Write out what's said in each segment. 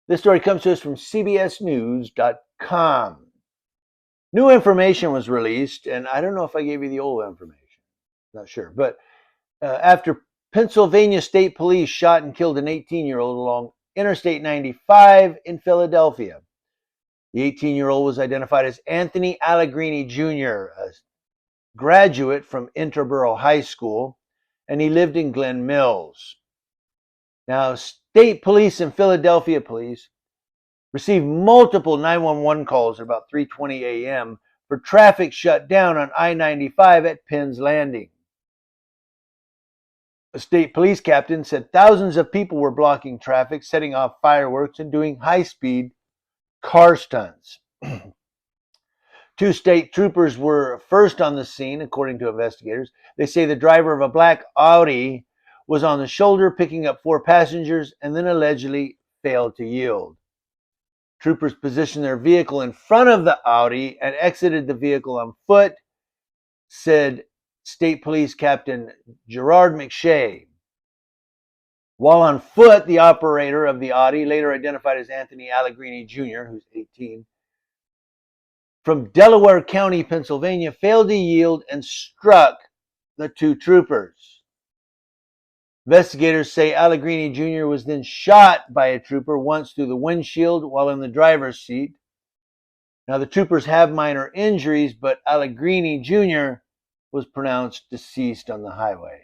This story comes to us from CBSNews.com. New information was released, and I don't know if I gave you the old information. Not sure. But after Pennsylvania State Police shot and killed an 18-year-old along Interstate 95 in Philadelphia. The 18-year-old was identified as Anthony Allegrini Jr., a graduate from Interboro High School, and he lived in Glen Mills. Now, state police and Philadelphia police received multiple 911 calls at about 3:20 a.m. for traffic shut down on I-95 at Penn's Landing. A state police captain said thousands of people were blocking traffic, setting off fireworks, and doing high-speed car stunts. Two state troopers were first on the scene, according to investigators. They say the driver of a black Audi was on the shoulder picking up 4 passengers and then allegedly failed to yield. Troopers positioned their vehicle in front of the Audi and exited the vehicle on foot, said State Police Captain Gerard McShay. While on foot, the operator of the Audi, later identified as Anthony Allegrini Jr., who's 18, from Delaware County, Pennsylvania, failed to yield and struck the 2 troopers. Investigators say Allegrini Jr. was then shot by a trooper once through the windshield while in the driver's seat. Now, the troopers have minor injuries, but Allegrini Jr. was pronounced deceased on the highway.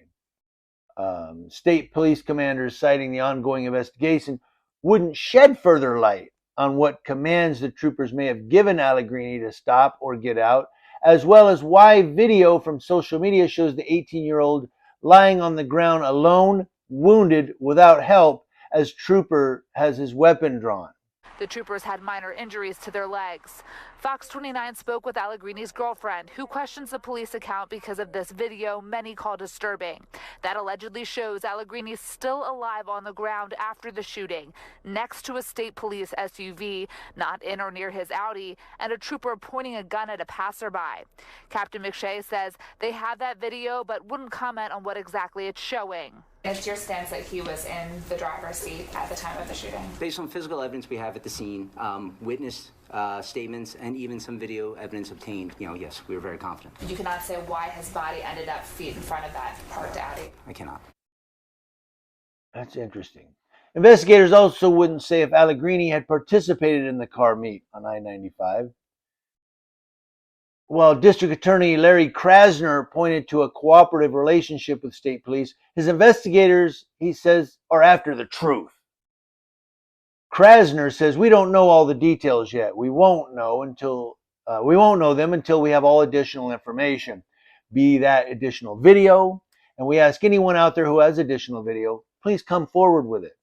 State police commanders citing the ongoing investigation wouldn't shed further light on what commands the troopers may have given Allegrini to stop or get out, as well as why video from social media shows the 18-year-old lying on the ground alone, wounded, without help, as trooper has his weapon drawn. The troopers had minor injuries to their legs. Fox 29 spoke with Allegrini's girlfriend, who questions the police account because of this video many call disturbing. That allegedly shows Allegrini still alive on the ground after the shooting, next to a state police SUV, not in or near his Audi, and a trooper pointing a gun at a passerby. Captain McShay says they have that video but wouldn't comment on what exactly it's showing. It's your stance that he was in the driver's seat at the time of the shooting? Based on physical evidence we have at the scene, witness statements, and even some video evidence obtained, yes, we were very confident. You cannot say why his body ended up feet in front of that parked Audi? I cannot. That's interesting. Investigators also wouldn't say if Allegrini had participated in the car meet on I-95. While District Attorney Larry Krasner pointed to a cooperative relationship with state police, his investigators, he says, are after the truth. Krasner says, we don't know all the details yet. We won't know them until we have all additional information, be that additional video. And we ask anyone out there who has additional video, please come forward with it.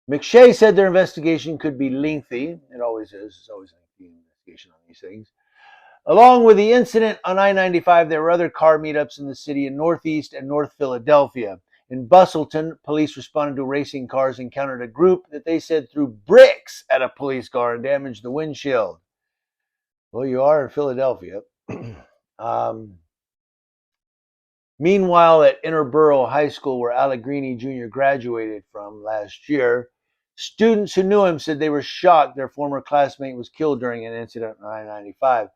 McShay said their investigation could be lengthy. It always is. It's always lengthy investigation on these things. Along with the incident on I-95, there were other car meetups in the city in Northeast and North Philadelphia. In Bustleton, police responded to racing cars encountered a group that they said threw bricks at a police car and damaged the windshield. Well, you are in Philadelphia. Meanwhile, at Interboro High School, where Allegrini Jr. graduated from last year, students who knew him said they were shocked their former classmate was killed during an incident on I-95.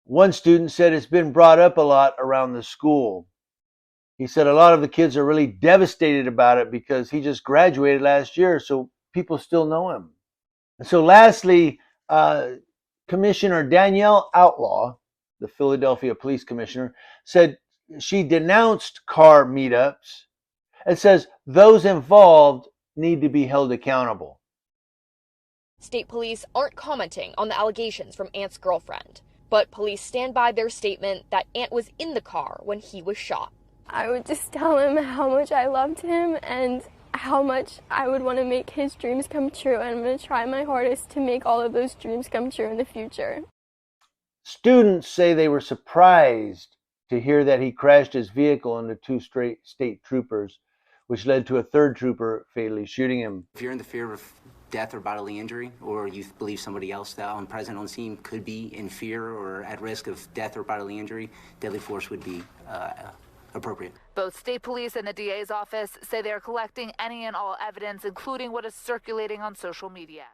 One student said it's been brought up a lot around the school. He said a lot of the kids are really devastated about it because he just graduated last year, so people still know him. And so lastly, Commissioner Danielle Outlaw, the Philadelphia Police Commissioner, said she denounced car meetups and says those involved need to be held accountable. State police aren't commenting on the allegations from Ant's girlfriend, but police stand by their statement that Ant was in the car when he was shot. I would just tell him how much I loved him and how much I would want to make his dreams come true, and I'm going to try my hardest to make all of those dreams come true in the future. Students say they were surprised to hear that he crashed his vehicle into 2 state troopers, which led to a 3rd trooper fatally shooting him. If you're in the fear of death or bodily injury, or you believe somebody else that present on scene could be in fear or at risk of death or bodily injury, deadly force would be appropriate. Both state police and the DA's office say they are collecting any and all evidence, including what is circulating on social media.